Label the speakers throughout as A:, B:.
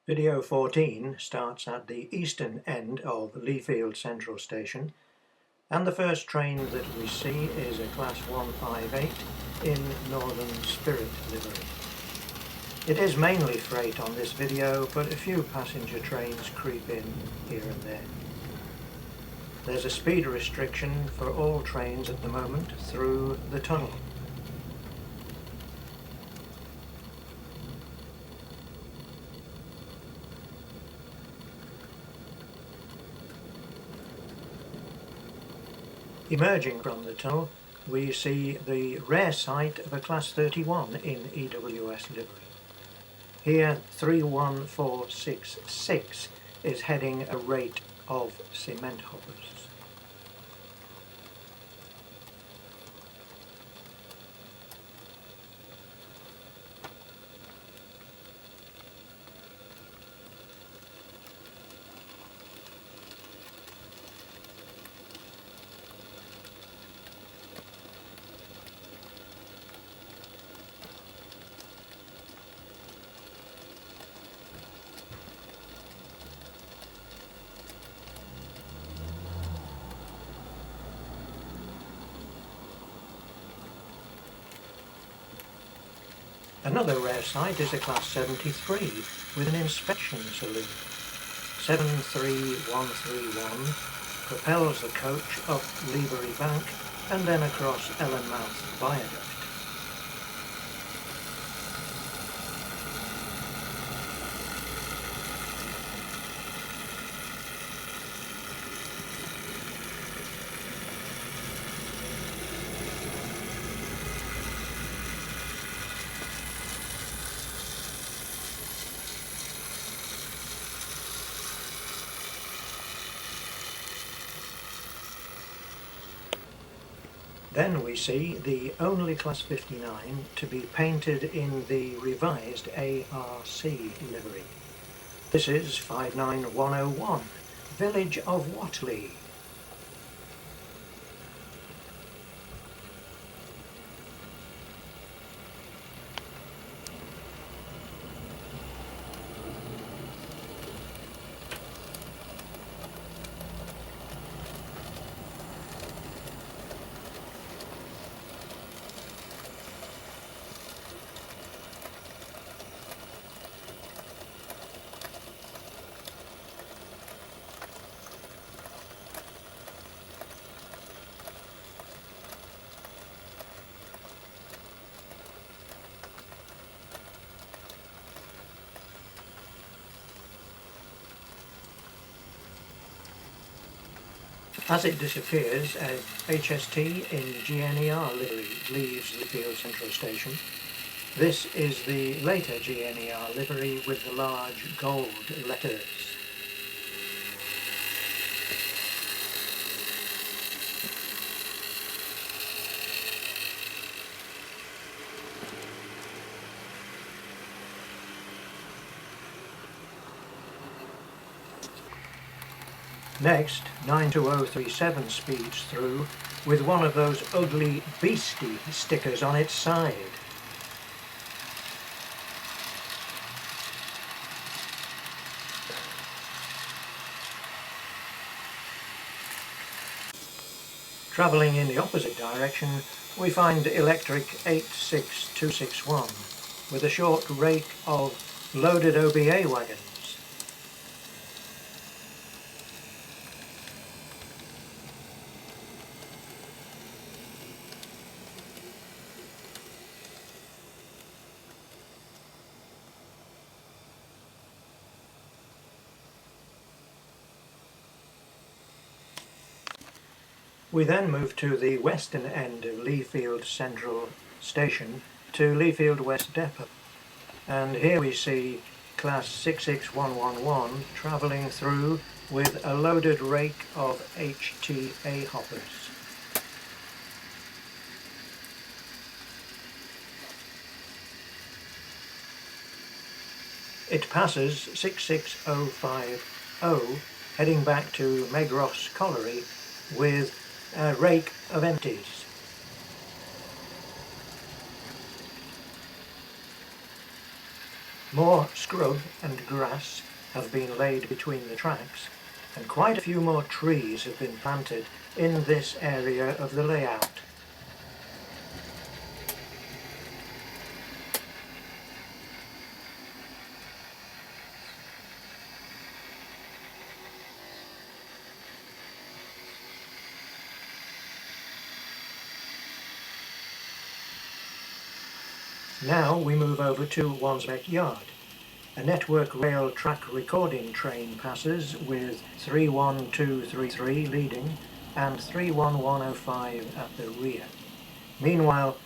A: Video 14 starts at the eastern end of Leefield Central Station, and the first train that we see is a Class 158 in Northern Spirit livery. It is mainly freight on this video, but a few passenger trains creep in here and there. There's a speed restriction for all trains at the moment through the tunnel. Emerging from the tunnel, we see the rare sight of a Class 31 in EWS livery. Here 31466 is heading a rate of cement hoppers. Another rare sight is a Class 73 with an inspection saloon. 73131 propels the coach up Leebury Bank and then across Ellenmouth Viaduct. Then we see the only Class 59 to be painted in the revised ARC livery. This is 59101, Village of Whatley. As it disappears, a HST in GNER livery leaves Leefield Central Station. This is the later GNER livery with the large gold letters. Next, 92037 speeds through with one of those ugly beastie stickers on its side. Travelling in the opposite direction, we find electric 86261 with a short rake of loaded OBA wagons. We then move to the western end of Leefield Central Station to Leefield West Depot, and here we see Class 66111 travelling through with a loaded rake of HTA hoppers. It passes 66050 heading back to Megros Colliery with a rake of empties. More scrub and grass have been laid between the tracks, and quite a few more trees have been planted in this area of the layout. Now we move over to Wansbeck Yard. A network rail track recording train passes with 31233 leading and 31105 at the rear. Meanwhile,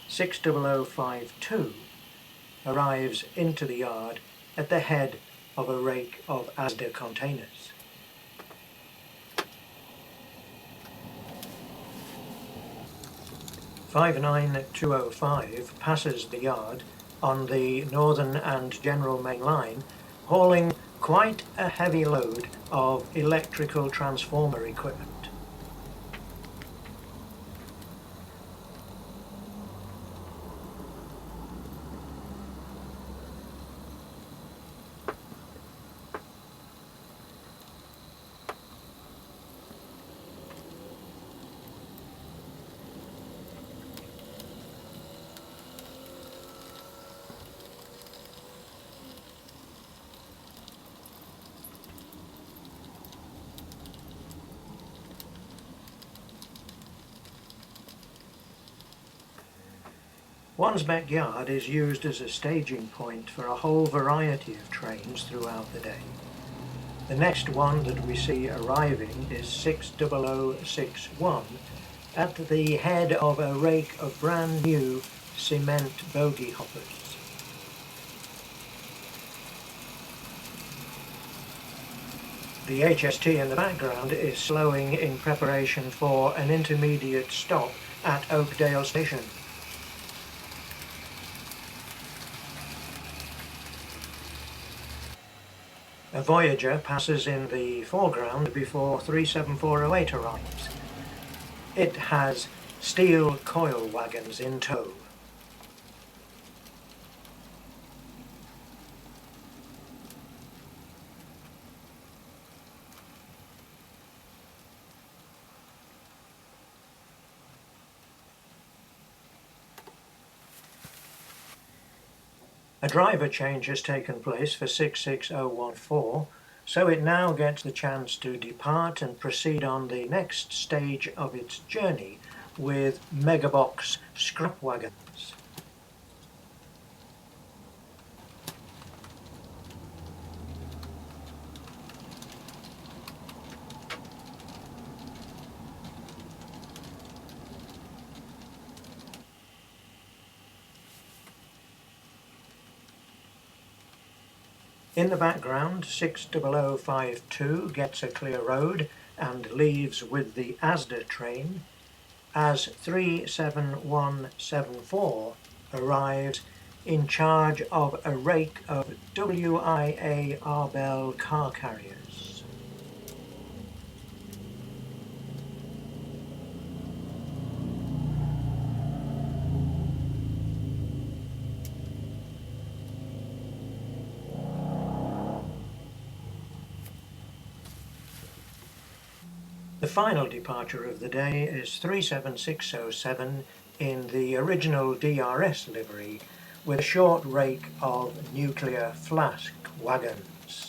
A: 60052 arrives into the yard at the head of a rake of ASDA containers. "59205 passes the yard on the Northern and General Main Line, hauling quite a heavy load of electrical transformer equipment. Wansbeck Yard is used as a staging point for a whole variety of trains throughout the day. The next one that we see arriving is 60061 at the head of a rake of brand new cement bogie hoppers. The HST in the background is slowing in preparation for an intermediate stop at Oakdale Station. A Voyager passes in the foreground before 37408 arrives. It has steel coil wagons in tow. A driver change has taken place for 66014, so it now gets the chance to depart and proceed on the next stage of its journey with megabox scrap wagons. In the background, 60052 gets a clear road and leaves with the ASDA train, as 37174 arrives in charge of a rake of WIA Arbel car carriers. The final departure of the day is 37607 in the original DRS livery with a short rake of nuclear flask wagons.